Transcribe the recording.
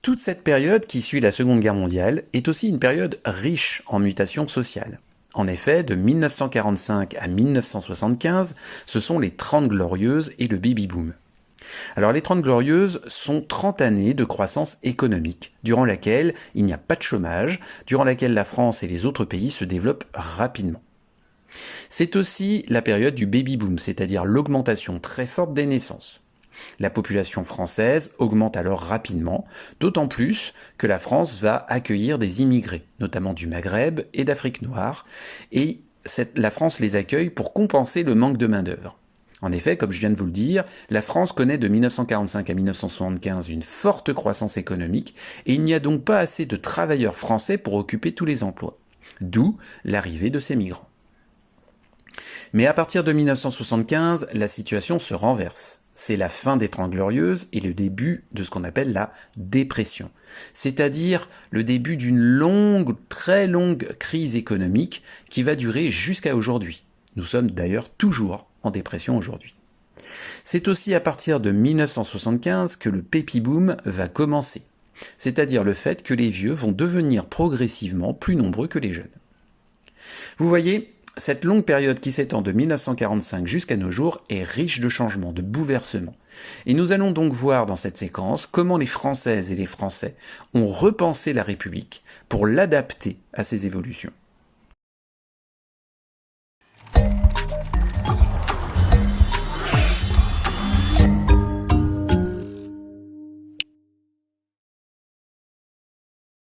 Toute cette période qui suit la Seconde Guerre mondiale est aussi une période riche en mutations sociales. En effet, de 1945 à 1975, ce sont les 30 glorieuses et le baby-boom. Alors les 30 glorieuses sont 30 années de croissance économique, durant laquelle il n'y a pas de chômage, durant laquelle la France et les autres pays se développent rapidement. C'est aussi la période du baby-boom, c'est-à-dire l'augmentation très forte des naissances. La population française augmente alors rapidement, d'autant plus que la France va accueillir des immigrés, notamment du Maghreb et d'Afrique noire, et la France les accueille pour compenser le manque de main-d'œuvre. En effet, comme je viens de vous le dire, la France connaît de 1945 à 1975 une forte croissance économique et il n'y a donc pas assez de travailleurs français pour occuper tous les emplois. D'où l'arrivée de ces migrants. Mais à partir de 1975, la situation se renverse. C'est la fin des Trente Glorieuses et le début de ce qu'on appelle la dépression. C'est-à-dire le début d'une longue, très longue crise économique qui va durer jusqu'à aujourd'hui. Nous sommes d'ailleurs toujours en dépression aujourd'hui. C'est aussi à partir de 1975 que le baby boom va commencer. C'est-à-dire le fait que les vieux vont devenir progressivement plus nombreux que les jeunes. Vous voyez, cette longue période qui s'étend de 1945 jusqu'à nos jours est riche de changements, de bouleversements. Et nous allons donc voir dans cette séquence comment les Françaises et les Français ont repensé la République pour l'adapter à ces évolutions.